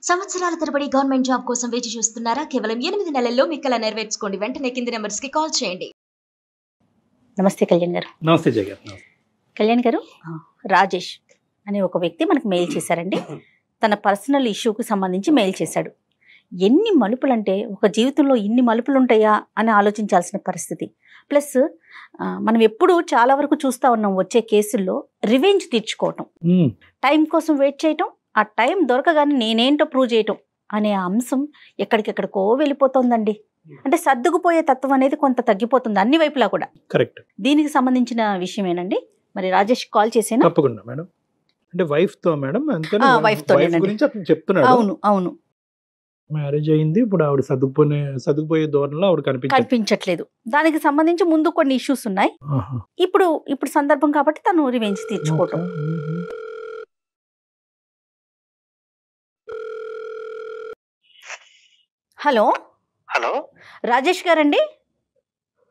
సంవత్సరాల తరబడి government job కోసం వేచి చూస్తున్నారా? కేవలం 8 నెలల్లో మీ కల నెరవేర్చుకోండి. వెంటనే కింది నెంబర్స్ కి కాల్ చేయండి. నమస్తే కళ్యాణ్ గారు. నమస్తే జయ గారు. కళ్యాణ్ గారు, రాజేష్ అనే ఒక వ్యక్తి మనకు మెయిల్ చేశారండి. తన పర్సనల్ ఇష్యూకి సంబంధించి మెయిల్ చేశాడు. ఎన్ని మలుపులు అంటే, ఒక జీవితంలో ఇన్ని మలుపులు ఉంటాయా అని ఆలోచించాల్సిన పరిస్థితి. ప్లస్ మనం ఎప్పుడు చాలా వరకు చూస్తూ ఉన్నాం, వచ్చే కేసుల్లో రివెంజ్ తీర్చుకోవటం, టైం కోసం వెయిట్ చేయటం, ఆ టైం దొరకగానే నేనేంటో ప్రూవ్ చేయటం అనే అంశం ఎక్కడికెక్కడికో వెళ్ళిపోతుందండి. అంటే సర్దుకుపోయే తత్వం అనేది కొంత తగ్గిపోతుంది అన్ని వైపులా కూడా. కరెక్ట్. దీనికి సంబంధించిన విషయమేనండి. మరి రాజేష్ కాల్ చేసేనా? తప్పకుండా మేడం. అంటే వైఫ్ తో మేడం, వైఫ్ తో గురించి అతను చెప్తున్నాడు. అవును అవును. మ్యారేజ్ అయింది, ఇప్పుడు ఆవిడ సర్దుకుపోయే ధోరణిలో ఆవిడ కనిపించట్లేదు. దానికి సంబంధించి ముందు కొన్ని ఇష్యూస్ ఉన్నాయి. ఇప్పుడు సందర్భం కాబట్టి తను రివెంజ్ తీర్చుకోవటం. హలో హలో, రాజేష్ గారండి?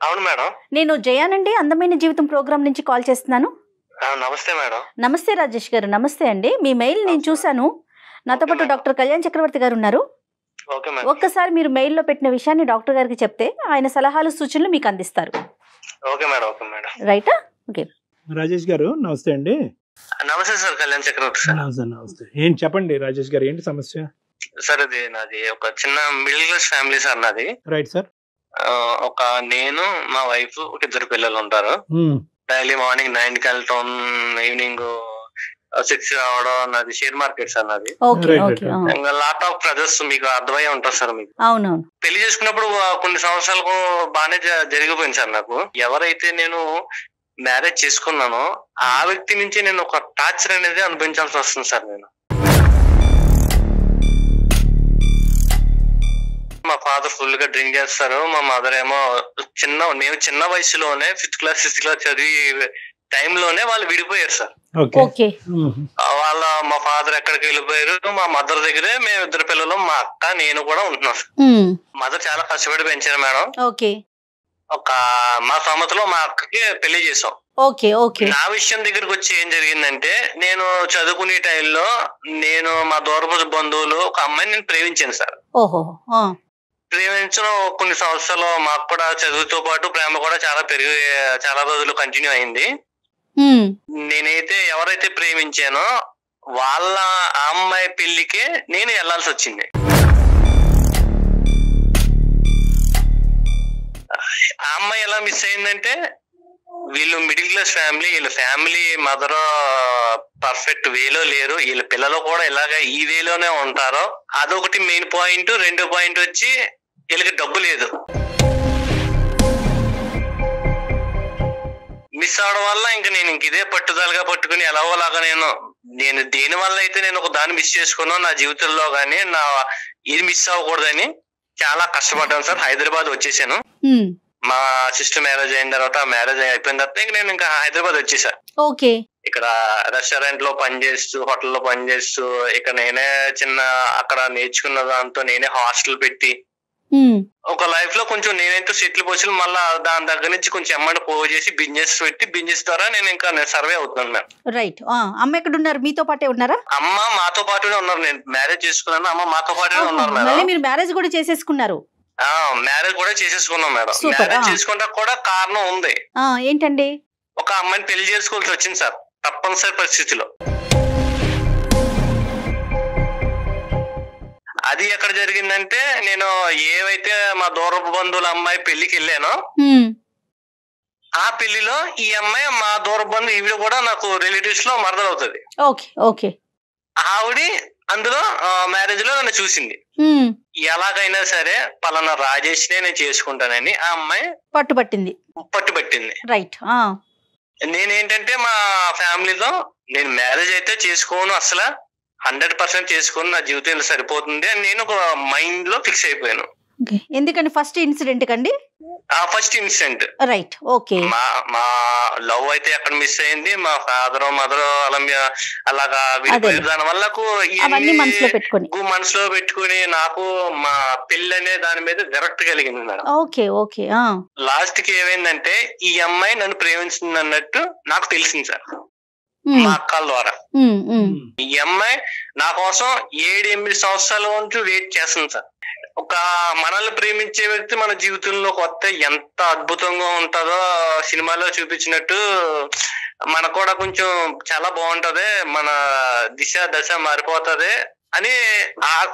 అవును మేడం. నేను జయానండి, అందమైన జీవితం ప్రోగ్రామ్ నుంచి కాల్ చేస్తున్నాను. నమస్తే మేడం. నమస్తే రాజేష్ గారు. నమస్తే అండి. మీ మెయిల్ నేను చూశాను. నాతో పాటు డాక్టర్ కళ్యాణ్ చక్రవర్తి గారు ఉన్నారు. ఒక్కసారి మీరు మెయిల్లో పెట్టిన విషయాన్ని డాక్టర్ గారికి చెప్తే ఆయన సలహాలు సూచనలు మీకు అందిస్తారు. Okay madam. Okay madam. రైటా? ఓకే. రాజేష్ గారు నమస్తే అండి. నమస్తే సార్, కళ్యాణ్ చక్రవర్తి సార్. నమస్తే. ఏంటి చెప్పండి రాజేష్ గారు, ఏంటి సమస్య? సార్, అది నాది ఒక చిన్న మిడిల్ క్లాస్ ఫ్యామిలీ సార్ నాది. Right sir. ఒక నేను, మా వైఫ్, ఒక ఇద్దరు పిల్లలు ఉంటారు. డైలీ మార్నింగ్ 9కి వెళ్ళటం, ఈవినింగ్ 6 రావడం. నాది షేర్ మార్కెట్ సార్ నాది. ఇంకా లాట్ ఆఫ్ బ్రదర్స్, మీకు అర్థమయ్యే ఉంటారు సార్ మీకు. అవునవును. పెళ్లి చేసుకున్నప్పుడు కొన్ని సంవత్సరాలకు బాగానే జరిగిపోయింది సార్ నాకు. ఎవరైతే నేను మ్యారేజ్ చేసుకున్నానో ఆ వ్యక్తి నుంచి నేను ఒక టార్చర్ అనేది అనుభవించాల్సి వస్తుంది సార్. నేను మా ఫాదర్ ఫుల్ గా డ్రింక్ చేస్తారు. మా మదర్ ఏమో మేము చిన్న వయసులోనే 5th క్లాస్ 6th క్లాస్ చదివి టైంలోనే వాళ్ళు విడిపోయారు సార్. మా ఫాదర్ ఎక్కడికి వెళ్ళిపోయారు. మా మదర్ దగ్గరే మేము ఇద్దరు పిల్లలు, మా అక్క, నేను కూడా ఉంటున్నాం సార్. మదర్ చాలా కష్టపడి పెంచారు మేడం. మా సమతలో మా అక్కకి పెళ్లి చేసాం. నా విషయం దగ్గరకు వచ్చి ఏం జరిగిందంటే, నేను చదువుకునే టైంలో నేను మా దూరపు బంధువులు ఒక అమ్మాయిని నేను ప్రేమించాను సార్. ప్రేమించడం కొన్ని సంవత్సరాలు మాకు కూడా చదువుతో పాటు ప్రేమ కూడా చాలా రోజులు కంటిన్యూ అయింది. నేనైతే ఎవరైతే ప్రేమించానో వాళ్ళ అమ్మాయి పెళ్లికే నేను వెళ్లాల్సి వచ్చింది. ఆ అమ్మాయి ఎలా మిస్ అయిందంటే, వీళ్ళు మిడిల్ క్లాస్ ఫ్యామిలీ, వీళ్ళ ఫ్యామిలీ మదర్ పర్ఫెక్ట్ వేలో లేరు, వీళ్ళ పిల్లలు కూడా ఇలాగ ఈ వేలోనే ఉంటారు. అదొకటి మెయిన్ పాయింట్. రెండో పాయింట్ వచ్చి వీళ్ళకి డబ్బు లేదు. మిస్ అవడం వల్ల నేను ఇదే పట్టుదలగా పట్టుకుని ఎలాగోలాగా నేను దేని వల్ల అయితే నేను ఒక దాన్ని మిస్ చేసుకున్నాను నా జీవితంలో, గానీ ఇది మిస్ అవ్వకూడదని చాలా కష్టపడ్డాను సార్. హైదరాబాద్ వచ్చేసాను. మా సిస్టర్ మ్యారేజ్ అయిన తర్వాత, మ్యారేజ్ అయిపోయిన తర్వాత నేను ఇంకా హైదరాబాద్ వచ్చేసా. ఇక్కడ రెస్టారెంట్ లో పనిచేస్తూ, హోటల్లో పనిచేస్తూ, ఇక్కడ నేనే అక్కడ నేర్చుకున్న దాంతో నేనే హాస్టల్ పెట్టి ఒక లైఫ్ లో కొంచెం నేనైతే సెటిల్ పోసి, మళ్ళా దాని దగ్గర నుంచి కొంచెం అమౌంట్ పోగు చేసి బిజినెస్ పెట్టి, బిజినెస్ ద్వారా నేను సర్వే అవుతున్నాను మ్యామ్. రైట్. అమ్మ ఎక్కడ ఉన్నారు? మీతో పాటే ఉన్నారా? అమ్మ మాతో పాటునే ఉన్నారు. నేను మ్యారేజ్ చేసుకున్నాను, అమ్మ మాతో పాటునే ఉన్నారు మేడం. మీరు మ్యారేజ్ కూడా చేసేసుకున్నారు? మ్యారేజ్ కూడా చేసేసుకున్నాం మేడం. మ్యారేజ్ చేసుకుంటా కూడా కారణం ఉంది. ఏంటండి? ఒక అమ్మాయిని పెళ్లి చేసుకోవాల్సి వచ్చింది సార్, తప్పనిసరి పరిస్థితిలో. అది ఎక్కడ జరిగిందంటే, నేను ఏవైతే మా దూరపు బంధువుల అమ్మాయి పెళ్లికి వెళ్ళానో ఆ పెళ్లిలో ఈ అమ్మాయి మా దూరపు బంధువు, ఈవిడ కూడా నాకు రిలేటివ్స్ లో మరదలవుతుంది. ఆవిడ అందులో మ్యారేజ్ లో నన్ను చూసింది. ఎలాగైనా సరే పలానా రాజేష్ నేను చేసుకుంటానని ఆ అమ్మాయి పట్టుబట్టింది. రైట్. నేనేంటంటే మా ఫ్యామిలీలో నేను మ్యారేజ్ అయితే చేసుకోను, అసలు 100% చేసుకోను, నా జీవితంలో సరిపోతుంది అని నేను ఒక మైండ్ లో ఫిక్స్ అయిపోయాను. ఎందుకని? ఫస్ట్ ఇన్సిడెంట్ కండి? First incident. రైట్. ఓకే. మా లవ్ అయితే అక్కడ మిస్ అయింది. మా ఫాదర్ మదర్ అలాగా విడిపోయారు. దాని వల్ల మనసులో పెట్టుకుని నాకు మా పెళ్లి అనే దాని మీద విరక్తి కలిగింది మేడం. లాస్ట్ కి ఏమైందంటే, ఈ అమ్మాయి నన్ను ప్రేమించింది అన్నట్టు నాకు తెలిసింది సార్. మా అక్కల ద్వారా. ఈ అమ్మాయి నా కోసం 7-8 సంవత్సరాల నుంచి వెయిట్ చేస్తుంది సార్. ఒక మనల్ని ప్రేమించే వ్యక్తి మన జీవితంలోకి వస్తే ఎంత అద్భుతంగా ఉంటుందో సినిమాలో చూపించినట్టు మనకు కూడా కొంచెం చాలా బాగుంటది, మన దిశ దశ మారిపోతది అని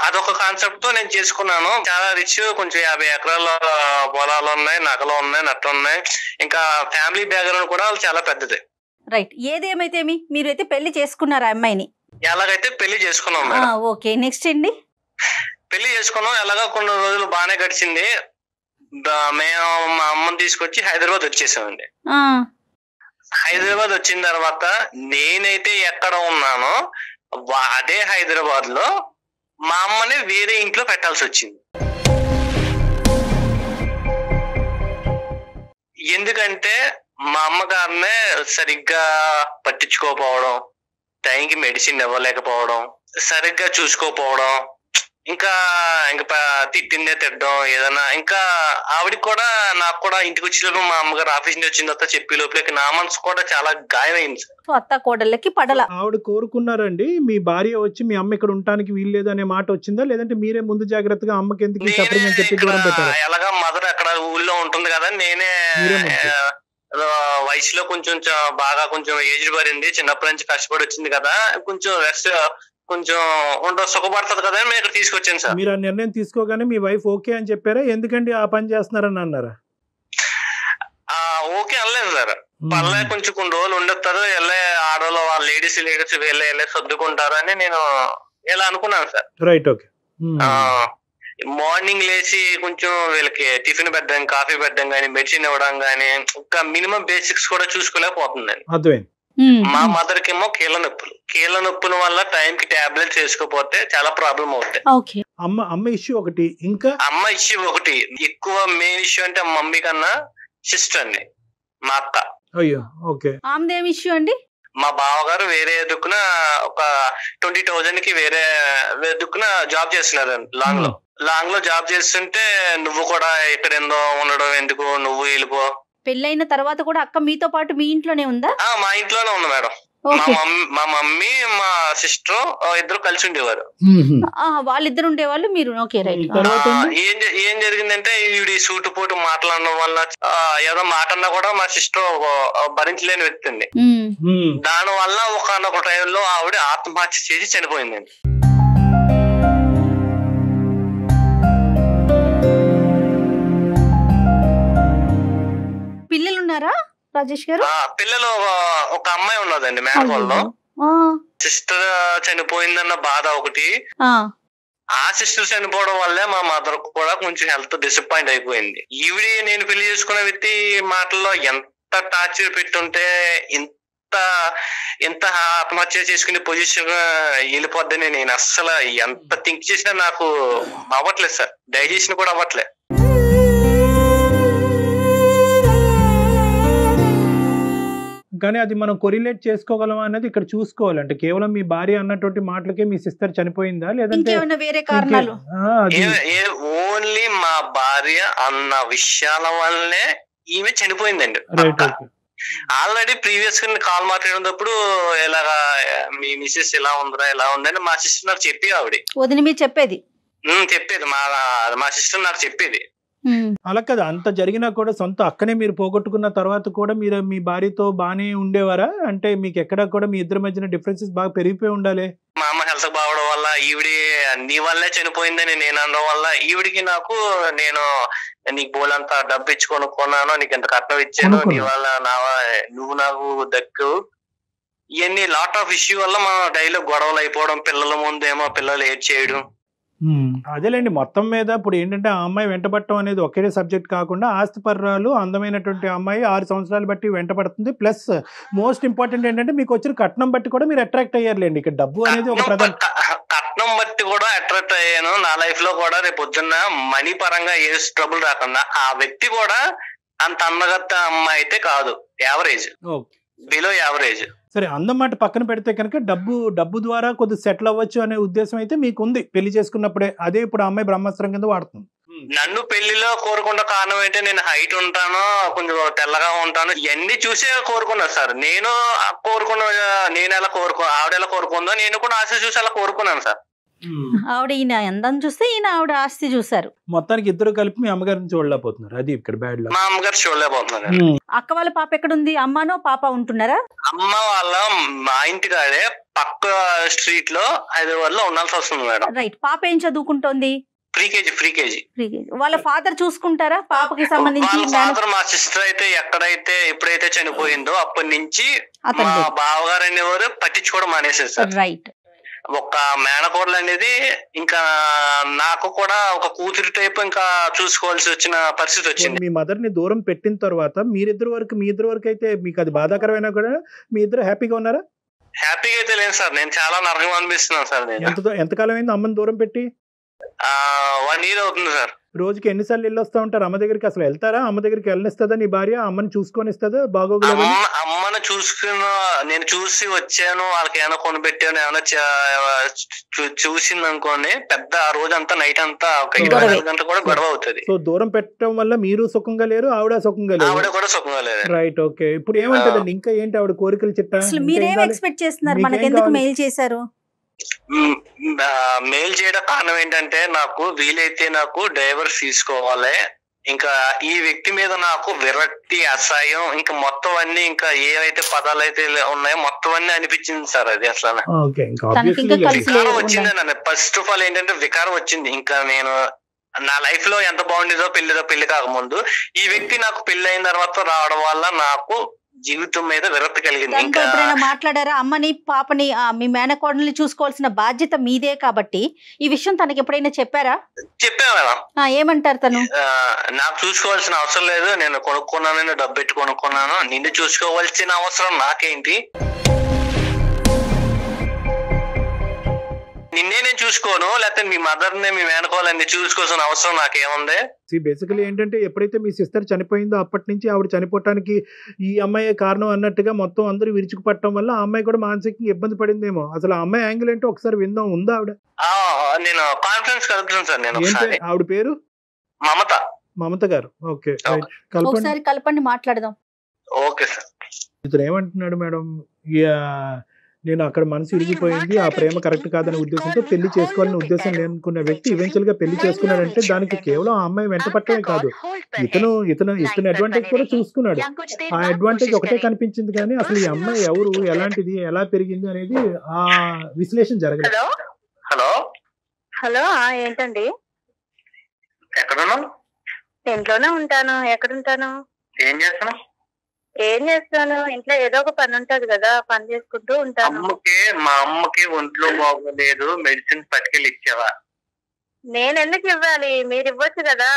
అదొక కాన్సెప్ట్ తో నేను చేసుకున్నాను. చాలా రిచ్, కొంచెం 50 ఎకరాల పొలాలు ఉన్నాయి, నగలు ఉన్నాయి, నట్టు ఉన్నాయి, ఇంకా ఫ్యామిలీ బ్యాక్గ్రౌండ్ కూడా చాలా పెద్దది. రైట్. ఏదేమైతే మీరు అయితే పెళ్లి చేసుకున్నారు ఆ అమ్మాయిని? ఎలాగైతే పెళ్లి చేసుకున్నాం మేడం. ఓకే, నెక్స్ట్ అండి. పెళ్లి చేసుకున్నాం. ఎలాగా కొన్ని రోజులు బాగానే గడిచింది. మేము మా అమ్మని తీసుకొచ్చి హైదరాబాద్ వచ్చేసామండి. హైదరాబాద్ వచ్చిన తర్వాత నేనైతే ఎక్కడ ఉన్నానో అదే హైదరాబాద్ లో మా అమ్మని వేరే ఇంట్లో పెట్టాల్సి వచ్చింది. ఎందుకంటే మా అమ్మగారినే సరిగ్గా పట్టించుకోకపోవడం, టైంకి మెడిసిన్ ఇవ్వలేకపోవడం, సరిగ్గా చూసుకోపోవడం, ఇంకా తిట్టిందే తిట్టడం ఏదన్నా. ఇంకా ఆవిడకి కూడా నాకు కూడా ఇంటికి వచ్చేటప్పుడు మా అమ్మగారు ఆఫీస్ నుంచి వచ్చిన తర్వాత చెప్పే లోపలికి నా మనసు కూడా చాలా గాయమైంది. అత్త కోడళ్ళకి పడల. ఆవిడ కోరుకున్నారండి మీ భార్య వచ్చి మీ అమ్మ ఇక్కడ ఉండటానికి వీల్లేదు అనే మాట వచ్చిందా, లేదంటే మీరే ముందు జాగ్రత్తగా అమ్మకి ఎందుకు చెప్పి దూరం పెట్టారా? ఎలాగా మదర్ అక్కడ ఊళ్ళో ఉంటుంది కదా, నేనే వయసులో కొంచెం బాగా కొంచెం ఏజ్ పడింది, చిన్నప్పటి నుంచి కష్టపడి వచ్చింది కదా, కొంచెం రెస్ట్ కొంచెం సుఖపడుతుంది కదా అని ఇక్కడ తీసుకొచ్చాను సార్. మీరు ఆ నిర్ణయం తీసుకోగానే మీ వైఫ్ ఓకే అని చెప్పారా? ఎందుకండి ఆ పని చేస్తున్నారని అన్నారా? ఓకే అనలేదు సార్. పర్లే కొంచెం కొన్ని రోజులు ఉండొస్తారు, వెళ్ళే ఆడవాళ్ళు వాళ్ళ లేడీస్ వెళ్ళే సర్దుకుంటారు అని నేను ఇలా అనుకున్నాను సార్. Right, okay. మార్నింగ్ లేచి కొంచెం వీళ్ళకి టిఫిన్ పెట్టడం, కాఫీ పెట్టడం గానీ, మెడిసిన్ ఇవ్వడం గానీ, ఒక మినిమం బేసిక్స్ కూడా చూసుకోలేకపోతుందండి. అర్థమైంది. మా మదర్ కేమో కీళ్ళ నొప్పుల వల్ల టైం కి టాబ్లెట్స్ వేసుకోపోతే చాలా ప్రాబ్లం అవుతాయి. అమ్మ ఇష్యూ ఒకటి, ఇంకా అమ్మ ఇష్యూ ఒకటి. ఎక్కువ మెయిన్ ఇష్యూ అంటే మమ్మీ కన్నా సిస్టర్ అండి, మా అక్క. అయ్యో, ఓకే. ఆమెదేం ఇష్యూ అండి? మా బావగారు వేరే దుక్కున ఒక 20,000 కి వేరే దుక్కున జాబ్ చేస్తున్నారు లాంగ్ లో జాబ్ చేస్తుంటే, నువ్వు కూడా ఇక్కడ ఎందో ఉండడం ఎందుకు, నువ్వు వెళ్ళిపో. పెళ్ళైన తర్వాత కూడా అక్క మీతో పాటు మీ ఇంట్లోనే ఉందా? మా ఇంట్లోనే ఉంది మేడం. మా మమ్మీ మా సిస్టర్ ఇద్దరు కలిసి ఉండేవారు. వాళ్ళిద్దరు ఉండేవాళ్ళు, మీరు ఓకే రైట్. ఏం జరిగిందంటే ఈవిడ సూటు పోటు మాట్లాడడం వల్ల ఏదో మాట అన్నా కూడా మా సిస్టర్ భరించలేని వ్యక్తి అండి. దాని వల్ల ఒకనొక టైంలో ఆవిడ ఆత్మహత్య చేసి చనిపోయిందండి. పిల్లలు ఉన్నారా రాజేష్ గారు? పిల్లలు ఒక అమ్మాయి ఉన్నదండి మేనకోళ్ళలో. సిస్టర్ చనిపోయిందన్న బాధ ఒకటి. ఆ సిస్టర్ చనిపోవడం వల్లే మా మదర్ కూడా కొంచెం హెల్త్ డిసప్పాయింట్ అయిపోయింది. ఈవిడ నేను పెళ్లి చేసుకున్న వ్యక్తి మాటల్లో ఎంత టార్చర్ పెట్టుంటే ఎంత ఆత్మహత్య చేసుకునే పొజిషన్ వెళ్ళిపోద్దని నేను అస్సలు ఎంత థింక్ చేసినా నాకు అవ్వట్లేదు సార్, డైజెషన్ కూడా అవ్వట్లేదు. కానీ అది మనం కొరిలేట్ చేసుకోగలం అనేది ఇక్కడ చూసుకోవాలి. అంటే కేవలం మీ భార్య అన్నటువంటి మాటలకే మీ సిస్టర్ చనిపోయిందా, లేదంటే వేరే కారణాలు? ఓన్లీ మా భార్య అన్న విషయాల వల్లనే ఈమె చనిపోయిందండి. ఆల్రెడీ ప్రీవియస్ గా కాల్ మాట్లాడినప్పుడు ఇలాగా మీ మిస్సెస్ ఇలా ఉందిరా ఇలా ఉందని మా సిస్టర్ నాకు చెప్పి ఆవిడ వదిన మీరు చెప్పేది మా సిస్టర్ నాకు చెప్పేది. అలా కదా, అంత జరిగినా కూడా సొంత అక్కనే మీరు పోగొట్టుకున్న తర్వాత కూడా మీరు మీ భార్యతో బాగానే ఉండేవారా? అంటే మీకు ఎక్కడ కూడా మీ ఇద్దరి మధ్యన డిఫరెన్సెస్ బాగా పెరిగిపోయి ఉండాలి. మా అమ్మ హెల్త్ బాగోవడం వల్ల ఈవిడి నీ వల్లే చనిపోయిందని నేను అనడం వల్ల ఈవిడికి నాకు నేను నీకు బోలంతా డబ్బు ఇచ్చి కొనుక్కున్నాను, నీకు ఎంత కట్నం ఇచ్చాను, నీ వల్ల నువ్వు నాకు దక్కు, ఇవన్నీ లాట్ ఆఫ్ ఇష్యూ వల్ల మా డైలో గొడవలు అయిపోవడం, పిల్లల ముందేమో పిల్లలు ఏడ్ చేయడం. అదేలేండి, మొత్తం మీద ఇప్పుడు ఏంటంటే ఆ అమ్మాయి వెంటబడటం అనేది ఒకే సబ్జెక్ట్ కాకుండా ఆస్తిపర్రాలు అందమైనటువంటి అమ్మాయి 6 సంవత్సరాలు బట్టి వెంటబడుతుంది. ప్లస్ మోస్ట్ ఇంపార్టెంట్ ఏంటంటే మీకు వచ్చిన కట్నం బట్టి కూడా మీరు అట్రాక్ట్ అయ్యారులేండి. ఇక్కడ డబ్బు అనేది ఒక ప్రధాన కట్నం బట్టి కూడా అట్రాక్ట్ అయ్యాను. నా లైఫ్ లో కూడా రేపు పొద్దున్న మనీ పరంగా ఏ ట్రబుల్ రాకుండా, ఆ వ్యక్తి కూడా అంత అందగత్త అమ్మాయి అయితే కాదు, యావరేజ్, బిలో యావరేజ్. సరే, అందమాట పక్కన పెడితే కనుక డబ్బు ద్వారా కొద్దిగా సెటిల్ అవ్వచ్చు అనే ఉద్దేశం అయితే మీకు ఉంది పెళ్లి చేసుకున్నప్పుడే. అదే ఇప్పుడు అమ్మాయి బ్రహ్మాస్త్రం కింద వాడుతుంది. నన్ను పెళ్లిలో కోరుకున్న కారణం ఏంటి, నేను హైట్ ఉంటాను, కొంచెం తెల్లగా ఉంటాను, ఇవన్నీ చూసే కోరుకున్నా సార్. నేను నేను ఎలా ఆవిడ ఎలా కోరుకుందో నేను కూడా ఆశ చూసి అలా కోరుకున్నాను సార్. ఆవిడ ఈయన అందం చూస్తే ఈయన ఆవిడ ఆస్తి చూసారు. మొత్తానికి ఇద్దరు కలిపి మీ అమ్మగారిని చూడలేకపోతున్నారు, అది ఇక్కడ బ్యాడ్ లక్. మా అమ్మగారు చూడలేకపోతున్నారు. అక్క వాళ్ళ పాప ఎక్కడుంది? అమ్మానో పాప ఉంటున్నారా? అమ్మ వాళ్ళ మా ఇంటికాడే పక్క స్ట్రీట్ లో హైదరాబాద్ లో ఉండాల్సి వస్తుంది మేడం. రైట్. పాప ఏం చదువుకుంటోంది? Pre KG. వాళ్ళ ఫాదర్ చూసుకుంటారా పాపకి సంబంధించి? ఫాదర్ మా సిస్టర్ అయితే ఎప్పుడైతే చనిపోయిందో అప్పటి నుంచి మా బావగారు అనేవారు పట్టించుకోవడం మానేసారు సార్. రైట్. ఒక మేనకోడలు అనేది ఇంకా నాకు కూడా ఒక కూతురి టైప్ ఇంకా చూసుకోవాల్సి వచ్చిన పరిస్థితి వచ్చింది. మీ మదర్ ని దూరం పెట్టిన తర్వాత మీ ఇద్దరు వరకు అయితే మీకు అది బాధాకరమైనా కూడా మీ ఇద్దరు హ్యాపీగా ఉన్నారా? హ్యాపీగా అయితే లేదు సార్, నేను చాలా నరకం అనిపిస్తున్నాను సార్. నేను ఎంతకాలం అయింది అమ్మని దూరం పెట్టి? 1 year అవుతుంది సార్. రోజుకి ఎన్నిసార్లు వెళ్ళి వస్తా ఉంటారు అమ్మ దగ్గరికి? అసలు వెళ్తారా? అమ్మ దగ్గరికి వెళ్ళనిస్తుందా నీ భార్య? అమ్మని చూసుకొని ఇస్తుందా? బాగోగులు అమ్మను నేను చూసి వచ్చాను, వాళ్ళకి ఏమైనా కొనిపెట్టాను, ఏమైనా చూసింది అనుకోండి, పెద్ద ఆ రోజంతా నైట్ అంతా ఒక 24 గంటలు కూడా గొడవ అవుతుంది. సో దూరం పెట్టడం వల్ల మీరు సుఖంగా లేరు, ఆవిడ సుఖంగా లేరు. ఆవిడ కూడా సుఖంగా లేదు. రైట్. ఓకే. ఇప్పుడు ఏమంటదండి ఇంకా ఏంటి ఆవిడ కోరికలు చిట్టా? మీరేం ఎక్స్పెక్ట్ చేస్తున్నారు? మనకి ఎందుకు మెయిల్ చేశారు? మెయిల్ చేయడం కారణం ఏంటంటే నాకు వీలైతే నాకు డైవర్స్ తీసుకోవాలి, ఇంకా ఈ వ్యక్తి మీద నాకు విరక్తి, అసహ్యం, ఇంకా మొత్తం అన్ని ఇంకా ఏవైతే పదాలు అయితే ఉన్నాయో మొత్తం అన్ని అనిపించింది సార్. అది అసలు వికారం వచ్చింది నన్ను. ఫస్ట్ ఆఫ్ ఆల్ ఏంటంటే వికారం వచ్చింది. ఇంకా నేను నా లైఫ్ లో ఎంత బాగుండేదో పెళ్లి కాకముందు, ఈ వ్యక్తి నాకు పెళ్లి అయిన తర్వాత రావడం వల్ల నాకు జీవితం మీద విరక్తి కలిగింది. ఇంకా ఎప్పుడైనా మాట్లాడారా? అమ్మని పాపని మీ మేనకోడల్ని చూసుకోవాల్సిన బాధ్యత మీదే కాబట్టి ఈ విషయం తనకి ఎప్పుడైనా చెప్పారా? చెప్పా మేడం. ఏమంటారు తను? నాకు చూసుకోవాల్సిన అవసరం లేదు, నేను కొనుక్కున్నాను, డబ్బు పెట్టి కొనుక్కున్నాను, నిన్ను చూసుకోవాల్సిన అవసరం నాకేంటి, నిన్నే నేను చూసుకోను, లేకపోతే మీ మదర్ ని మీ మేనకోవాలని చూసుకోవాల్సిన అవసరం నాకేముంది? బేసికలీ ఏంటంటే ఎప్పుడైతే మీ సిస్టర్ చనిపోయిందో అప్పటి నుంచి ఆవిడ చనిపోవటానికి ఈ అమ్మాయి కారణం అన్నట్టుగా మొత్తం అందరూ విరుచుకుపట్టడం వల్ల ఆ అమ్మాయి కూడా మానసికంగా ఇబ్బంది పడిందేమో. అసలు ఆ అమ్మాయి యాంగిల్ ఏంటో ఒకసారి విందాం. ఉందా ఆవిడ? నేను కాన్ఫరెన్స్ కలుపుతాను సార్. నేను ఆవిడ పేరు మమత గారు. ఓకే, ఒకసారి కలపండి, మాట్లాడదాం. Okay sir. ఇతను ఏమంటున్నాడు మేడం, నేను అక్కడ మనసు ఇరిగిపోయింది, ఆ ప్రేమ కరెక్ట్ కాదనే ఉద్దేశంతో పెళ్లి చేసుకోవాలనే ఉద్దేశం లేనుకున్న వ్యక్తి ఈవెన్చువల్ గా పెళ్లి చేసుకున్నాడంటే దానికి కేవలం ఆ అమ్మాయి వెంట పట్టమే కాదు, ఇతను అడ్వాంటేజ్ కూడా చూసుకున్నాడు. ఆ అడ్వాంటేజ్ ఒకటే కనిపించింది కానీ అసలు ఈ అమ్మాయి ఎవరు, ఎలాంటిది, ఎలా పెరిగింది అనేది ఆ విశ్లేషణ జరగలేదు. హలో హలో ఏంటండి? ఎక్కడున్నావు? ఇంట్లోనే ఉంటాను. ఎక్కడుంటాను? ఏం చేస్తాను? ఇంట్లో ఏదో ఒక పని ఉంటది కదా, పని చేసుకుంటూ ఉంటాను. మా అమ్మకి ఒంట్లో బాగోలేదు, మెడిసిన్స్ పట్టుకెళ్ళి ఇచ్చావా? నేను ఎందుకు ఇవ్వాలి, మీరు ఇవ్వచ్చు కదా.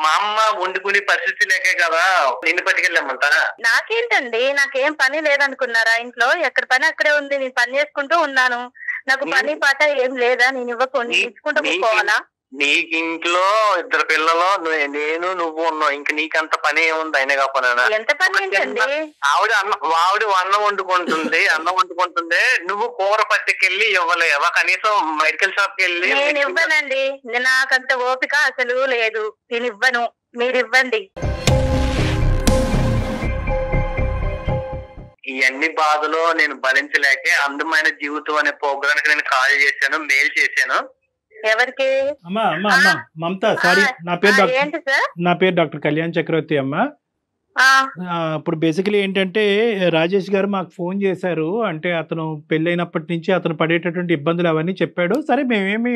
మా అమ్మ వండుకునే పరిస్థితి లేకే కదా నిన్ను పట్టుకెళ్ళామంటా. నాకేంటండి, నాకేం పని లేదనుకున్నారా ఇంట్లో? ఎక్కడ పని అక్కడే ఉంది, నేను పని చేసుకుంటూ ఉన్నాను. నాకు పని పాట ఏం లేదా? నేను ఇచ్చుకుంటూ పోవాలా? నీకు ఇంట్లో 2 పిల్లలు, నేను నువ్వు ఉన్నావు, ఇంక నీకంత పని ఏముంది? అయినా కాకపోయినా ఎంత పని ఏంటండి? ఆవిడ అన్నం వండుకుంటుంది, నువ్వు కూర పట్టుకెళ్ళి ఇవ్వలేవా? కనీసం మెడికల్ షాప్ కి వెళ్ళి. నేను ఇవ్వనండి, నాకంత ఓపిక అసలు లేదు, నేను ఇవ్వను, మీరు ఇవ్వండి. ఇవన్నీ బాధలు నేను భరించలేకే అందమైన జీవితం అనే ప్రోగ్రామ్ నేను కాల్ చేశాను, మెయిల్ చేశాను. ఎవరికి? మమత, సారీ, నా పేరు డాక్టర్ కళ్యాణ్ చక్రవర్తి అమ్మ. ఇప్పుడు బేసికలీ ఏంటంటే రాజేష్ గారు మాకు ఫోన్ చేశారు, అంటే అతను పెళ్ళైనప్పటి నుంచి అతను పడేటటువంటి ఇబ్బందులు అవన్నీ చెప్పాడు. సరే, మేమేమి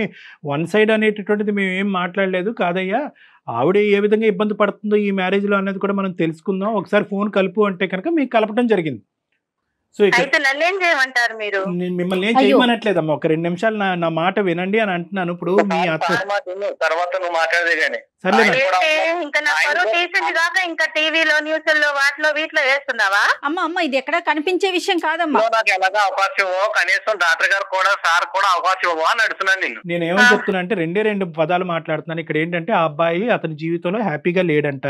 వన్ సైడ్ అనేటటువంటిది మేమేం మాట్లాడలేదు కాదయ్యా, ఆవిడ ఏ విధంగా ఇబ్బంది పడుతుందో ఈ మ్యారేజ్లో అనేది కూడా మనం తెలుసుకుందాం, ఒకసారి ఫోన్ కలుపు అంటే కనుక మీకు కలపడం జరిగింది. సో నేను మిమ్మల్ని ఏం చేయమనట్లేదమ్మా, ఒక 2 నిమిషాలు నా మాట వినండి అని అంటున్నాను. ఇప్పుడు మీ తర్వాత నువ్వు మాట్లాడదే గానీ సర్లే ఆయన కూడా ఇంకా నా ఆయన పరువు కూడా- తీసింది కాక ఇంకా టీవీలో న్యూస్లో వాటిలో వీటిలో వేస్తున్నావా? అమ్మ ఇది ఎక్కడ కనిపించే విషయం కాదమ్మా. నాకు ఎలాగో అవకాశం ఇవ్వో, కనీసం డాక్టర్ గారు కూడా సార్ కూడా అవకాశం ఇవ్వో అని అడుగుతున్నాను నిన్ను. నేను ఏమని చెప్తున్నా అంటే రెండు పదాలు మాట్లాడుతున్నాను ఇక్కడ. ఏంటంటే ఆ అబ్బాయి అతని జీవితంలో హ్యాపీగా లేడంట,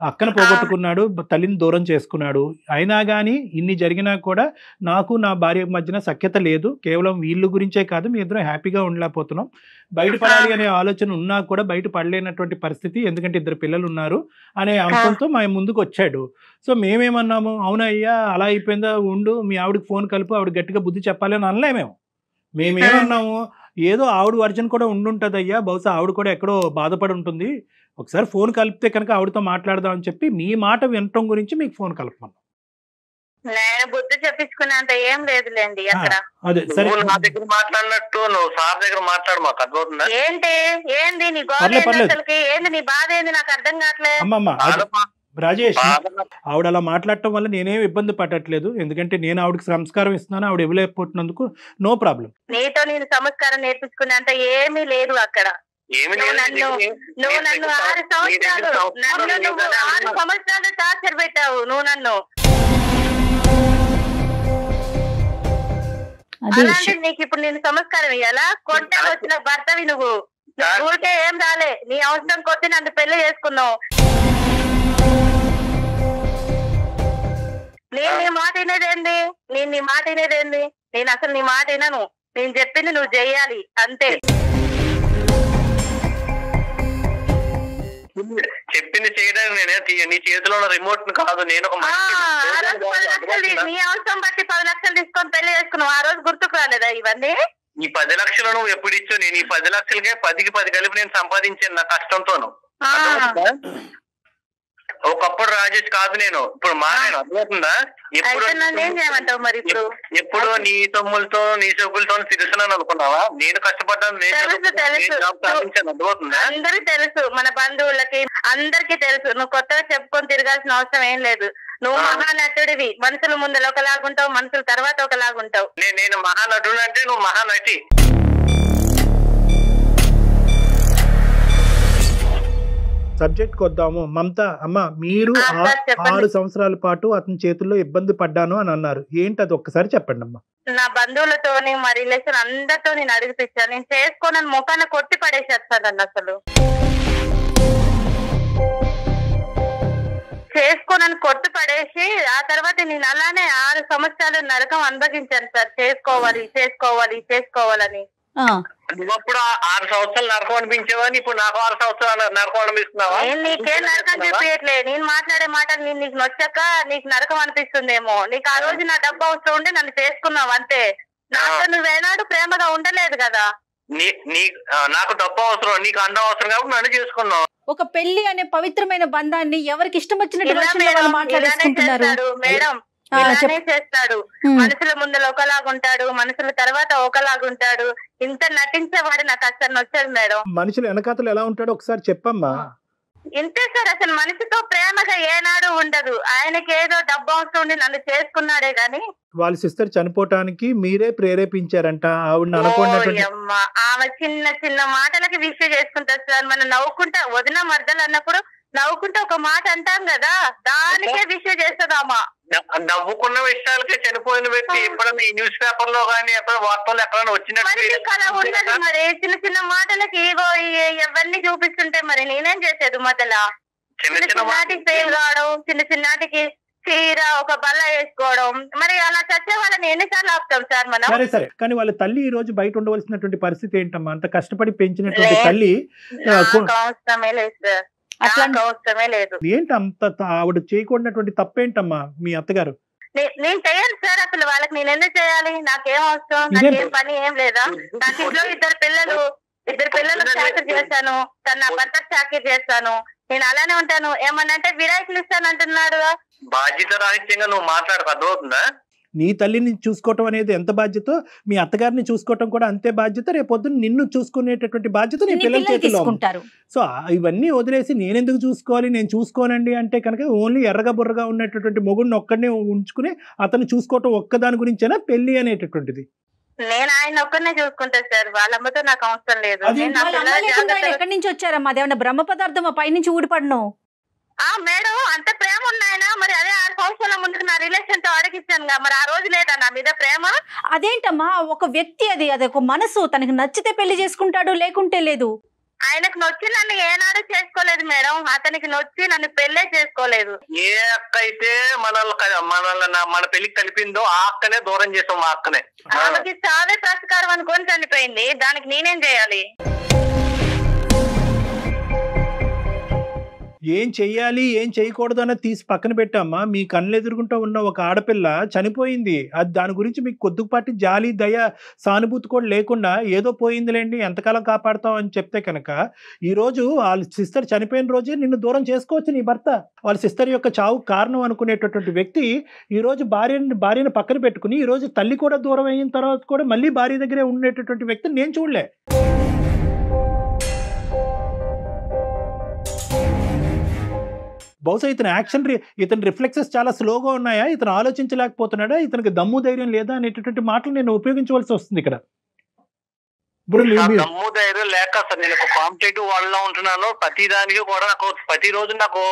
అక్కను పోగొట్టుకున్నాడు, తల్లిని దూరం చేసుకున్నాడు. అయినా కానీ ఇన్ని జరిగినా కూడా నాకు నా భార్య మధ్యన సఖ్యత లేదు, కేవలం వీళ్ళు గురించే కాదు మీ ఇద్దరం హ్యాపీగా ఉండలేకపోతున్నాం, బయటపడాలి అనే ఆలోచన ఉన్నా కూడా బయట పడలేనటువంటి పరిస్థితి, ఎందుకంటే 2 పిల్లలు ఉన్నారు అనే అంశంతో మా ముందుకు వచ్చాడు. సో మేమేమన్నాము, అవునయ్యా అలా అయిపోయిందా, ఉండు మీ ఆవిడకి ఫోన్ కలుపు, ఆవిడ గట్టిగా బుద్ధి చెప్పాలి అని అనలేమేమో. మేమేమన్నాము, ఏదో ఆవిడ వర్జన్ కూడా ఉండుంటుంది అయ్యా, బహుశా ఆవిడ కూడా ఎక్కడో బాధపడి ఉంటుంది, ఒకసారి ఫోన్ కలిపితే కనుక ఆవిడతో మాట్లాడదాం అని చెప్పి మీ మాట వినటం గురించి మీకు ఫోన్ కలపమన్నాం. నేను బుద్ధి చెప్పించుకునేంత ఏం లేదులేండి అక్కడ. అదే సరే, నువ్వు నా దగ్గర మాట్లాడినట్టు నువ్వు సార్ దగ్గర మాట్లాడు, మాకు అర్థమవుతుందా? ఏంది నీ గోడ పర్లేదు, పర్లేదు. అసలుకి ఏంది నీ బాధ ఏంది నాకు అర్థం కావట్లేదు. అమ్మమ్మ రాజేష్, బాధ- ఆవిడ అలా మాట్లాడటం వల్ల నేనేం ఇబ్బంది పడట్లేదు, ఎందుకంటే నేను ఆవిడకి సంస్కారం ఇస్తున్నాను, ఆవిడ ఇవ్వలేకపోతున్నందుకు నో ప్రాబ్లం. నీతో నేను సంస్కారం నేర్పించుకునేంత ఏమీ లేదు అక్కడ. ఏమి నువ్వు లేదు, నన్ను 6 సంవత్సరాలు నువ్వు 6 సంవత్సరాలు టార్చర్ పెట్టావు నువ్వు నన్ను. అది అలాంటి నీకు ఇప్పుడు నేను సంస్కారం ఇయ్యాలా? కొట్టాలి వచ్చిన భర్తవి నువ్వు ఊరికే ఏం రాలే, నీ అవసరం కొద్ది నన్ను పెళ్లి చేసుకున్నావు. నేను నీ మాట వినేదేంది? నేను అసలు నీ మాట వినను, నేను చెప్పింది నువ్వు చెయ్యాలి అంతే. చెప్పింది చేయడానికి నేనే నీ చేతిలో ఉన్న రిమోట్ కాదు, నేను ఒక ఆ మనిషిని. రోజు 10 లక్షలు నీ అవసరం బట్టి 10 లక్షలు తీసుకొని పెళ్లి చేసుకున్నావు. ఆ రోజు గుర్తుకు రాలేదా ఇవన్నీ? ఈ 10 లక్షలు నువ్వు ఎప్పుడు ఇచ్చావు? నేను ఈ 10 లక్షలకే 10కి 10 కలిపి నేను సంపాదించాను నా కష్టంతోను. ఆ. ఒకప్పుడు రాజేష్ కాదు నేను, ఇప్పుడు మారాను, అర్థమవుతుందా? ఎప్పుడు అయితే నన్ను ఏం చేయమంటావు మరి ఇప్పుడు? ఎప్పుడు నీ సొమ్ములతో నీ సొమ్ములతో తిరుగుతున్నాను అనుకున్నావా? నేను కష్టపడ్డాను, నేను తెలుసు. జాబ్ సాధించాను, అర్థమవుతుందా? అందరికి తెలుసు, మన బంధువులకి అందరికి తెలుసు. నువ్వు కొత్తగా చెప్పుకొని తిరగాల్సిన అవసరం ఏం లేదు. నువ్వు మహానటుడివి, మనుషుల ముందు ఒకలాగుంటావు, మనుషుల తర్వాత ఒకలాగుంటావు. నేను మహానటుడు అంటే నువ్వు మహానటి. సబ్జెక్ట్కి వద్దాము. మమత అమ్మ, మీరు సార్ చెప్పండి. 6 సంవత్సరాల పాటు అతని చేతుల్లో ఇబ్బంది పడ్డాను అని అన్నారు, ఏంటి అది ఒక్కసారి చెప్పండి అమ్మా. నా బంధువులతోని మా రిలేషన్ అందరితో నేను అడిగిపించాను. నేను చేసుకోనని ముఖాన కొట్టి పడేసేస్తాను నన్ను అసలు. చేసుకోనని కొట్టి పడేసి ఆ తర్వాత నేను అలానే 6 సంవత్సరాలు నరకం అనుభవించాను సార్. చేసుకోవాలని. నువ్వు అప్పుడు 6 సంవత్సరాలు నరకం అనిపించేవని ఇప్పుడు నాకు 6 సంవత్సరాలు నరకం అనిపిస్తున్నావా? నేను నీకేం నరకం చెప్పట్లే. నేను మాట్లాడే మాటలు నీకు నొచ్చాక నీకు నరకం అనిపిస్తుందేమో. నీకు ఆ రోజు నా డబ్బు అవసరం ఉండి నన్ను చేసుకున్నావు అంతే. నాతో నువ్వేనాడు ప్రేమగా ఉండలేదు కదా. నాకు డబ్బు అవసరం, నీకు అండం అవసరం కాబట్టి నన్ను చేసుకున్నావు. ఒక పెళ్లి అనే పవిత్రమైన బంధాన్ని ఎవరికి ఇష్టం వచ్చినట్టు ఇలా వచ్చిన మేడం, వాళ్ళు ఇలానే మాట్లాడేసుకుంటున్నారు. చేస్తాడు మేడం, ఇలానే చేస్తాడు. మనుషుల ముందర ఒకలాగుంటాడు, మనుషుల తర్వాత ఒకలాగుంటాడు. ఇంత నటించేవాడు నాకు అసలు నచ్చదు మేడం. మనుషులు వెనకాతలు ఎలా ఉంటాడో ఒకసారి చెప్పమ్మా. ఇంతే సార్, అసలు మనిషితో ప్రేమగా ఏనాడు ఉండదు. ఆయనకి ఏదో డబ్బు అవసరం ఉండి నన్ను చేసుకున్నాడే గాని. వాళ్ళ సిస్టర్ చనిపోవటానికి మీరే ప్రేరేపించారంట ఆవిడని అనుకున్నటువంటి. ఓయమ్మ, ఆమె చిన్న మాటలకి విషయ చేసుకుంటారు సార్. మనం నవ్వుకుంటా వదిన మర్దలు అన్నప్పుడు నవ్వుకుంటే ఒక మాట అంటాం కదా, దానికే విషయ చేస్తుందామా. నవ్వుకున్న విషయాలకే చనిపోయిన వ్యక్తి ఎప్పుడన్నా ఈ న్యూస్ పేపర్ లో కానీ ఎక్కడ వార్తల్లో ఎక్కడైనా మనిషికి అలా ఉండదు మరి. చిన్న మాటలకి ఈగో ఇవన్నీ చూపిస్తుంటే మరి నేనేం చేసేది మొదలా? చిన్నటికి ఫెయిల్ కావడం, చిన్నటికి చీర ఒక బల్ల వేసుకోవడం, మరి అలా చచ్చే వాళ్ళని ఎన్నిసార్లు ఆపుతాం సార్ మనం? సరే కానీ వాళ్ళ తల్లి ఈ రోజు బయట ఉండవలసినటువంటి పరిస్థితి ఏంటమ్మా? అంత కష్టపడి పెంచినటువంటి తల్లి అవసరమే లేదు సార్, అవసరమే లేదు. ఏంటి అంత ఆవిడ చేయకూడనటువంటి తప్పేంటమ్మా మీ అత్తగారు? నేను చెయ్యాలి సార్, అసలు వాళ్ళకి నేను ఎందుకు చేయాలి? నాకేం అవసరం, నాకేం పని ఏం లేదా? నాకు ఇంట్లో ఇద్దరు పిల్లలు చాకరీ చేశాను, నా భర్తకు చాకరీ చేస్తాను. నేను అలానే ఉంటాను. ఏమన్నంటే విడాకులు ఇస్తాను అంటున్నాడు. బాధ్యత రాహిత్యంగా నువ్వు మాట్లాడకు, అర్థమవుతుందా? నీ తల్లిని చూసుకోవటం అనేది ఎంత బాధ్యత, మీ అత్తగారిని చూసుకోవటం కూడా అంతే బాధ్యత. రేపొద్దున నిన్ను చూసుకునేటటువంటి బాధ్యత నీ పిల్లల చేతిలో ఉంది. సో ఇవన్నీ వదిలేసి నేనెందుకు చూసుకోవాలి, నేను చూసుకోనండి అంటే కనుక ఓన్లీ ఎర్రగా బుర్రగా ఉన్నటువంటి మొగుడిని ఒక్కడనే ఉంచుకుని అతను చూసుకోవటం ఒక్కదాని గురించేనా పెళ్లి అనేటటువంటిది? నేను ఆయన ఒక్కరినే చూసుకుంటా సార్, వాళ్ళ అమ్మతో నాకు అవసరం లేదు. అది నేను నా వాళ్ళ పిల్లల అమ్మ లేకుండా ఆయన జాగ్రత్తగా- ఎక్కడి నుంచి వచ్చారమ్మా? అదేమన్నా బ్రహ్మ పదార్థమా పైనుంచి ఊడిపడను? మేడం అంత ప్రేమ ఉన్నాయన, మరి అదే 6 సంవత్సరాల ముందుకు నా రిలేషన్ తో అడగిచ్చాను, మరి ఆ రోజు లేదా నా మీద ప్రేమ? అదేంటమ్మా, ఒక వ్యక్తి, అది ఒక మనసు, తనకి నచ్చితే పెళ్లి చేసుకుంటాడు, లేకుంటే లేదు. ఆయనకు నొచ్చి నన్ను ఏనాడు చేసుకోలేదు మేడం, అతనికి నొచ్చి నన్ను పెళ్ళే చేసుకోలేదు. ఏ అక్క అయితే మన పెళ్లికి కలిపిందో ఆ అక్కనే దూరం చేసాం, మా అక్కనే. ఆమెకి చావే ప్రస్కారం అనుకొని చనిపోయింది, దానికి నేనేం చేయాలి? ఏం చెయ్యాలి ఏం చేయకూడదు అన్నది తీసి పక్కన పెట్టామ్మా. మీ కళ్ళు ఎదురుగుంటూ ఉన్న ఒక ఆడపిల్ల చనిపోయింది. అది దాని గురించి మీకు కొద్దిపాటి జాలి దయ సానుభూతి కూడా లేకుండా ఏదో పోయిందిలేండి ఎంతకాలం కాపాడుతాం అని చెప్తే కనుక, ఈరోజు వాళ్ళ సిస్టర్ చనిపోయిన రోజే నిన్ను దూరం చేసుకోవచ్చు నీ భర్త. వాళ్ళ సిస్టర్ యొక్క చావు కారణం అనుకునేటటువంటి వ్యక్తి ఈరోజు భార్యను పక్కన పెట్టుకుని ఈరోజు తల్లి కూడా దూరం అయిన తర్వాత కూడా మళ్ళీ భార్య దగ్గరే ఉండేటటువంటి వ్యక్తిని నేను చూడలే. బహుశా ఇతని రిఫ్లెక్సెస్ చాలా స్లోగా ఉన్నాయా, ఇతను ఆలోచించలేకపోతున్నాడా, ఇతనికి దమ్ము ధైర్యం లేదా అనేటటువంటి మాటలు నేను ఉపయోగించవలసి వస్తుంది ఇక్కడ. ఇప్పుడు దమ్ము ధైర్యం లేక సార్ నేను ఒక కాంపిటేటివ్ వాళ్ళలో ఉంటున్నాను. ప్రతి దానికి కూడా నాకు ప్రతిరోజు నాకు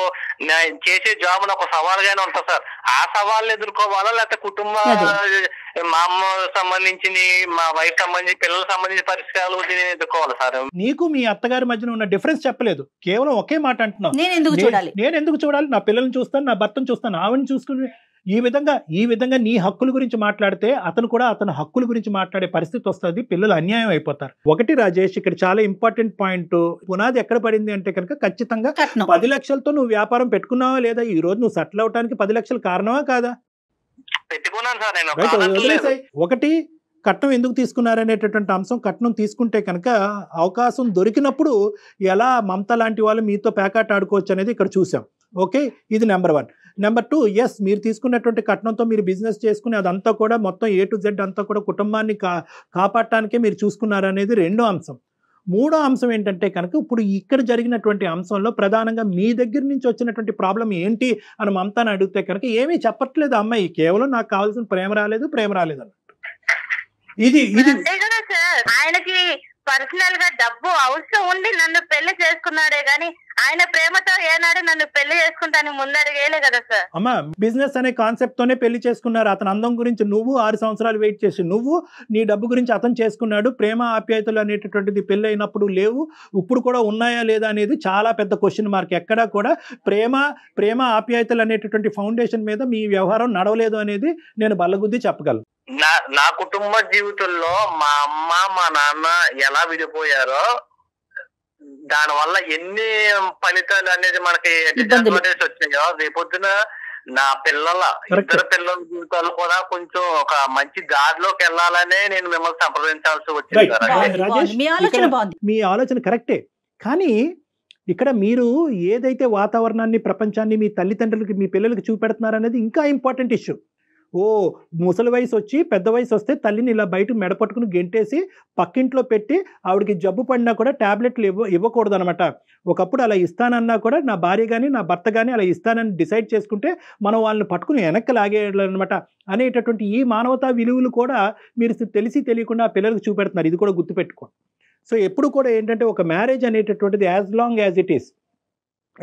చేసే జాబ్ నాకు సవాల్గానే ఉంటుంది సార్. ఆ సవాళ్ళు ఎదుర్కోవాలా, లేకపోతే కుటుంబ మా అమ్మ సంబంధించి మా వైఫ్ సంబంధించి పిల్లలకు సంబంధించిన పరిస్థితులు నేను ఎదుర్కోవాలి సార్. నీకు మీ అత్తగారి మధ్యన ఉన్న డిఫరెన్స్ చెప్పలేదు, కేవలం ఒకే మాట అంటున్నావు, నేను ఎందుకు చూడాలి, నా పిల్లల్ని చూస్తాను, నా భర్తను చూస్తాను, ఆవిడని చూసుకుని ఈ విధంగా నీ హక్కుల గురించి మాట్లాడితే అతను కూడా అతని హక్కుల గురించి మాట్లాడే పరిస్థితి వస్తుంది, పిల్లలు అన్యాయం అయిపోతారు. ఒకటి రాజేష్, ఇక్కడ చాలా ఇంపార్టెంట్ పాయింట్, పునాది ఎక్కడ పడింది అంటే కనుక ఖచ్చితంగా 10 లక్షలతో నువ్వు వ్యాపారం పెట్టుకున్నావా లేదా, ఈ రోజు నువ్వు సెటిల్ అవడానికి 10 లక్షలు కారణమా కాదా? పెట్టుకున్నాను సార్ నేను. ఒకటి కట్నం ఎందుకు తీసుకున్నారనేటటువంటి అంశం, కట్నం తీసుకుంటే కనుక అవకాశం దొరికినప్పుడు ఎలా మమత లాంటి వాళ్ళు మీతో పేకాట ఆడుకోవచ్చు అనేది ఇక్కడ చూసాం. ఓకే, ఇది నెంబర్ 1. నెంబర్ 2, ఎస్ మీరు తీసుకున్నటువంటి కట్నంతో మీరు బిజినెస్ చేసుకుని అదంతా కూడా మొత్తం A to Z అంతా కూడా కుటుంబాన్ని కాపాడటానికే మీరు చూసుకున్నారనేది రెండో అంశం. మూడో అంశం ఏంటంటే కనుక ఇప్పుడు ఇక్కడ జరిగినటువంటి అంశంలో ప్రధానంగా మీ దగ్గర నుంచి వచ్చినటువంటి ప్రాబ్లం ఏంటి అని మమతాన్ని అడిగితే కనుక ఏమీ చెప్పట్లేదు అమ్మాయి, కేవలం నాకు కావాల్సిన ప్రేమ రాలేదు అన్నట్టు. ఇది సార్ ఆయనకి పర్సనల్ గా డబ్బు అవసరం ఉండి నన్ను పెళ్లి చేసుకున్నాడే గాని ఆయన ప్రేమతో ఏనాడు నన్ను పెళ్లి చేసుకుంటాను ముందడిగేలే కదా సార్. అమ్మా, బిజినెస్ అనే కాన్సెప్ట్ తోనే పెళ్లి చేసుకున్నారు. అతని అందం గురించి నువ్వు 6 సంవత్సరాలు వెయిట్ చేసి నువ్వు, నీ డబ్బు గురించి అతను చేసుకున్నాడు. ప్రేమ ఆప్యాయతలు అనేటటువంటిది పెళ్లి అయినప్పుడు లేవు, ఇప్పుడు కూడా ఉన్నాయా లేదా అనేది చాలా పెద్ద క్వశ్చన్ మార్క్. ఎక్కడా కూడా ప్రేమ ఆప్యాయతలు అనేటటువంటి ఫౌండేషన్ మీద మీ వ్యవహారం నడవలేదు అనేది నేను బల్లగుద్ది చెప్పగలను. నా కుటుంబ జీవితంలో మా అమ్మ మా నాన్న ఎలా విడిపోయారో దాని వల్ల ఎన్ని ఫలితాలు అనేది మనకి డిసడ్వాంటేజ్ వచ్చాయో, రేపొద్దున నా ఇద్దరు పిల్లల జీవితాలు కూడా కొంచెం ఒక మంచి దారిలోకి వెళ్ళాలనే నేను మిమ్మల్ని సంప్రదించాల్సి వచ్చింది. మీ ఆలోచన కరెక్టే, కానీ ఇక్కడ మీరు ఏదైతే వాతావరణాన్ని ప్రపంచాన్ని మీ తల్లిదండ్రులకి మీ పిల్లలకి చూపెడుతున్నారనేది ఇంకా ఇంపార్టెంట్ ఇష్యూ. ముసలి వయసు వచ్చి పెద్ద వయసు వస్తే తల్లిని ఇలా బయట మెడపట్టుకుని గెంటేసి పక్కింట్లో పెట్టి ఆవిడకి జబ్బు పడినా కూడా టాబ్లెట్లు ఇవ్వకూడదు అనమాట. ఒకప్పుడు అలా ఇస్తానన్నా కూడా నా భార్య కానీ నా భర్త కానీ అలా ఇస్తానని డిసైడ్ చేసుకుంటే మనం వాళ్ళని పట్టుకుని వెనక్కి లాగేయాలన్నమాట అనేటటువంటి ఈ మానవతా విలువలు కూడా మీరు తెలిసి తెలియకుండా ఆ పిల్లలకు చూపెడుతున్నారు. ఇది కూడా గుర్తుపెట్టుకోండి. సో ఎప్పుడు కూడా ఏంటంటే ఒక మ్యారేజ్ అనేటటువంటిది as long as it is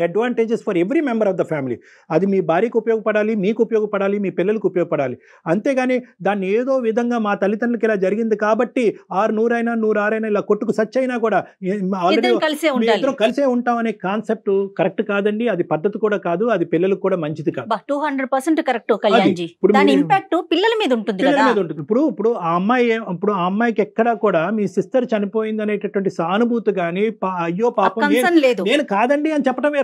advantages for every member of the family. అది మీ భార్యకు ఉపయోగపడాలి, మీకు ఉపయోగపడాలి, మీ పిల్లలకు ఉపయోగపడాలి. అంతేగాని దాన్ని ఏదో విధంగా మా తల్లిదండ్రులకి ఇలా జరిగింది కాబట్టి 100 ఇలా కొట్టుకు సచ్చైనా కూడా ఇద్దరం కలిసే ఉంటాం అనే కాన్సెప్ట్ కరెక్ట్ కాదండి. అది పద్ధతి కూడా కాదు, అది పిల్లలకు కూడా మంచిది కాదు. 200% కరెక్ట్ కళ్యాణ్జీ. దాని ఇంపాక్ట్ పిల్లల మీద ఉంటుంది కదా. ఇప్పుడు ఆ అమ్మాయికి ఎక్కడా కూడా మీ సిస్టర్ చనిపోయింది అనేటటువంటి సానుభూతి కానీ అయ్యో పాపం నేను కాదండి అని చెప్పడం వేరు.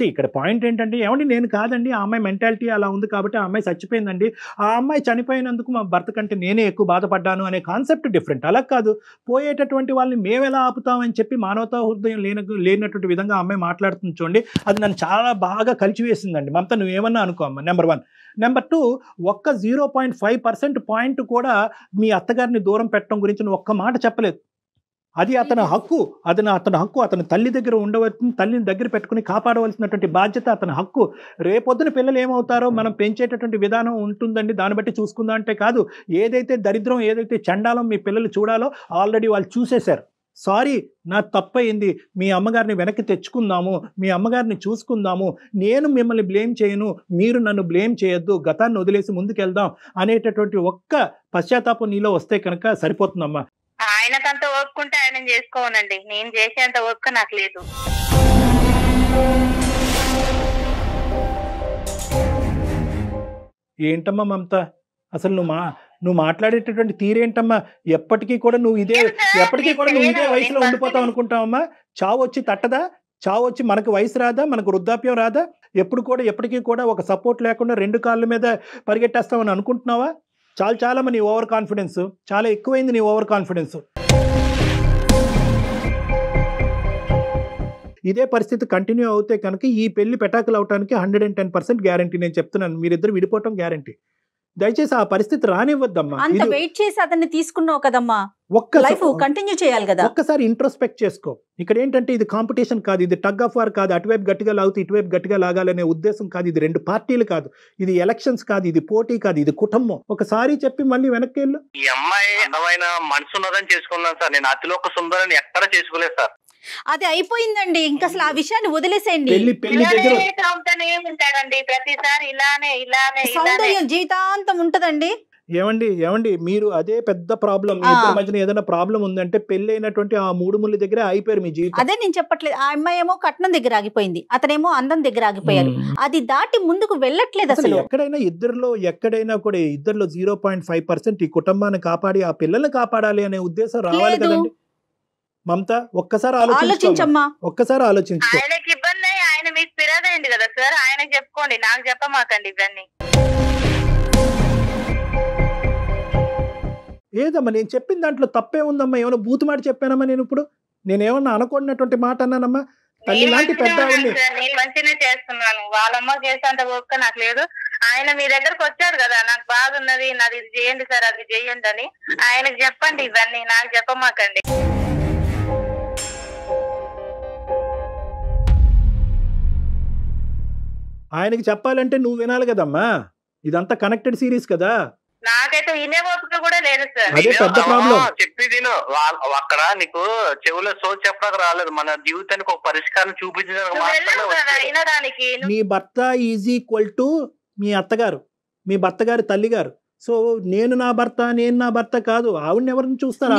ఇక్కడ పాయింట్ ఏంటంటే ఏమండి నేను కాదండి, ఆ అమ్మాయి మెంటాలిటీ అలా ఉంది కాబట్టి ఆ అమ్మాయి చచ్చిపోయిందండి, ఆ అమ్మాయి చనిపోయినందుకు మా భర్త కంటే నేనే ఎక్కువ బాధపడ్డాను అనే కాన్సెప్ట్ డిఫరెంట్. అలా కాదు, పోయేటటువంటి వాళ్ళని మేము ఎలా ఆపుతామని చెప్పి మానవతా హృదయం లేనటువంటి విధంగా ఆ అమ్మాయి మాట్లాడుతుంది చూడండి. అది నన్ను చాలా బాగా కలిచివేసిందండి. మమత నువ్వేమన్నా అనుకో అమ్మ. నెంబర్ 1. నెంబర్ 2, ఒక్క 0.5% పాయింట్ కూడా మీ అత్తగారిని దూరం పెట్టడం గురించి నువ్వు ఒక్క మాట చెప్పలేదు. అది అతని హక్కు, అతని హక్కు. అతని తల్లి దగ్గర ఉండవలసిన, తల్లిని దగ్గర పెట్టుకుని కాపాడవలసినటువంటి బాధ్యత అతని హక్కు. రేపొద్దున పిల్లలు ఏమవుతారో మనం పెంచేటటువంటి విధానం ఉంటుందండి, దాన్ని బట్టి చూసుకుందాం అంటే కాదు. ఏదైతే దరిద్రం, ఏదైతే చండాలం మీ పిల్లలు చూడాలో ఆల్రెడీ వాళ్ళు చూసేశారు. సారీ, నా తప్పయింది, మీ అమ్మగారిని వెనక్కి తెచ్చుకుందాము, మీ అమ్మగారిని చూసుకుందాము, నేను మిమ్మల్ని బ్లేమ్ చేయను, మీరు నన్ను బ్లేమ్ చేయొద్దు, గతాన్ని వదిలేసి ముందుకెళ్దాం అనేటటువంటి ఒక్క పశ్చాత్తాపం నీలో వస్తే కనుక సరిపోతుందమ్మా. ఆయనకంత ఓపుకుంటే ఆయన చేసుకోవనండి, నేను చేసేంత ఓపిక నాకు లేదు. ఏంటమ్మా మమత, అసలు నువ్వు మాట్లాడేటటువంటి తీరేంటమ్మా? ఎప్పటికీ కూడా నువ్వు ఇదే వయసులో ఉండిపోతావు అనుకుంటావమ్మా? చావు వచ్చి తట్టదా? చావు వచ్చి మనకు వయసు రాదా? మనకు వృద్ధాప్యం రాదా? ఎప్పటికీ కూడా ఒక సపోర్ట్ లేకుండా 2 కాళ్ళ మీద పరిగెట్టేస్తామని అనుకుంటున్నావా? చాలమ్మా నీ ఓవర్ కాన్ఫిడెన్స్, చాలా ఎక్కువైంది నీ ఓవర్ కాన్ఫిడెన్స్. ఇదే పరిస్థితి కంటిన్యూ అవుతే కనుక ఈ పెళ్లి పెటాకులు అవడానికి 110% గ్యారంటీ. నేను చెప్తున్నాను, మీరిద్దరు విడిపోవటం గ్యారంటీ. దయచేసి ఆ పరిస్థితి రానివ్వద్దమ్మా. అంత వెయిట్ చేసి అతన్ని తీసుకున్నావు కదమ్మా, లైఫ్ కంటిన్యూ చేయాలి కదా. ఒక్కసారి ఇంట్రోస్పెక్ట్ చేసుకో. ఇక్కడ ఏంటంటే ఇది కాంపిటీషన్ కాదు, ఇది టగ్ ఆఫ్ వార్ కాదు, అటువైపు గట్టిగా లాగుతూ ఇటువైపు గట్టిగా లాగాలనే ఉద్దేశం కాదు. ఇది 2 పార్టీలు కాదు, ఇది ఎలక్షన్స్ కాదు, ఇది పోటీ కాదు, ఇది కుటుంబం. ఒకసారి చెప్పి మళ్ళీ వెనక్కి వెళ్ళు. ఈ అమ్మాయి అందమైన మనసు ఉన్నదని చేసుకున్నాను సార్. నేను అతిలో ఒక సుందరని ఎక్కడ చేసుకోలేదు సార్. అది అయిపోయిందండి, ఇంకా అసలు ఆ విషయాన్ని వదిలేసేయండి. ఉంటాడండి ప్రతిసారి ఇలానే సౌందర్యం జీవితాంతం ఉంటదండి. ఏమండి మీరు అదే పెద్ద ప్రాబ్లం. మీ ఇద్దరి మధ్యన ఏదైనా ప్రాబ్లం ఉందంటే పెళ్లి అయినటువంటి ఆ 3 ముళ్ళ దగ్గర అయిపోయారు మీ జీవితం. అదే నేను చెప్పట్లేదు, ఆ అమ్మాయి ఏమో కట్నం దగ్గర ఆగిపోయింది, అతనేమో అందం దగ్గర ఆగిపోయారు. అది దాటి ముందుకు వెళ్ళట్లేదు అసలు. ఎక్కడైనా కూడా ఇద్దరిలో 0.5% ఈ కుటుంబాన్ని కాపాడి ఆ పిల్లల్ని కాపాడాలి అనే ఉద్దేశం రావాలి కదండి. మమత, ఒక్కసారి ఆలోచించమ్మా, ఒక్కసారి ఆలోచించుకో. ఆయనకి ఇబ్బంది, ఆయన మీకు పిరదండి కదా సార్, ఆయనకి చెప్పుకోండి, నాకు చెప్పమాకండి ఇవన్నీ. ఏదమ్మా నేను చెప్పిన దాంట్లో తప్పే ఉందమ్మా? ఏమైనా బూతు మాట చెప్పానమ్మా? నేనేమన్నా అనుకున్నటువంటి మాట అన్నానమ్మా? తల్లి లాంటి పెద్ద నేను మంచిగా చేస్తున్నాను, వాళ్ళమ్మ చేసేంత ఓపిక నాకు లేదు. ఆయన మీ దగ్గరకు వచ్చాడు కదా, నాకు బాధ ఉన్నది, నాది ఇది చేయండి సార్, అది చేయండి అని ఆయనకు చెప్పండి, ఇవన్నీ నాకు చెప్పమాకండి. ఆయనకి చెప్పాలంటే నువ్వు వినాలి కదమ్మా, ఇదంతా కనెక్టెడ్ సిరీస్ కదా. నాకైతే వినే ఓపిక కూడా లేదు సార్. అదే పెద్ద ప్రాబ్లం. చెప్పి తిను, అక్కడ నీకు చెవులో సోచి చెప్పడానికి రాలేదు, మన జీవితానికి ఒక పరిష్కారం చూపించడానికి. నీ భర్త ఈజ్ ఈక్వల్ టు మీ అత్తగారు, మీ భర్త గారి తల్లి గారు. సో నేను నా భర్త కాదు. ఆవిడని ఎవరిని చూస్తారు?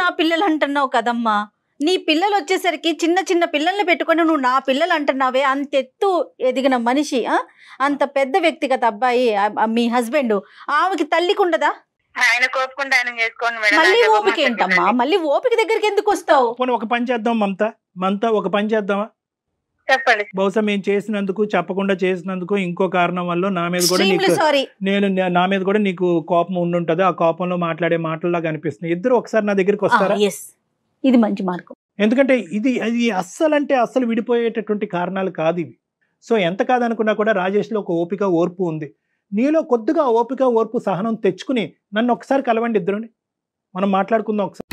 నా పిల్లలు అంటున్నావు కదమ్మా, నీ పిల్లలు వచ్చేసరికి చిన్న పిల్లల్ని పెట్టుకొని నువ్వు నా పిల్లలు అంటున్నావే. అంతెత్తు ఎదిగిన మనిషి, అంత పెద్ద వ్యక్తిగత అబ్బాయి మీ హస్బెండ్, ఆమెకి తల్లికి ఉండదా? ఆయన కోపుకుంటే ఆయన చేసుకోండి. మళ్ళీ ఓపిక ఏంటమ్మా? మళ్ళీ ఓపిక దగ్గరికి ఎందుకు వస్తావు? ఒక పని చేద్దాం మమత, ఒక పని చేద్దామా? చెప్పండి. బహుశా మేము చేసినందుకు, చెప్పకుండా చేసినందుకు ఇంకో కారణం వల్ల నా మీద కూడా నీకు కోపం ఉండుంటది. ఆ కోపంలో మాట్లాడే మాటల్లాగా అనిపిస్తుంది. ఇద్దరు ఒకసారి నా దగ్గరికి వస్తారా? ఇది మంచి మార్గం. ఎందుకంటే ఇది అస్సలు విడిపోయేటటువంటి కారణాలు కాదు ఇవి. సో ఎంత కాదనుకున్నా కూడా రాజేష్లో ఒక ఓపిక, ఓర్పు ఉంది. నీలో కొద్దిగా ఓపిక, ఓర్పు, సహనం తెచ్చుకుని నన్ను ఒకసారి కలవండి, ఇద్దరుని మనం మాట్లాడుకుందాం ఒకసారి.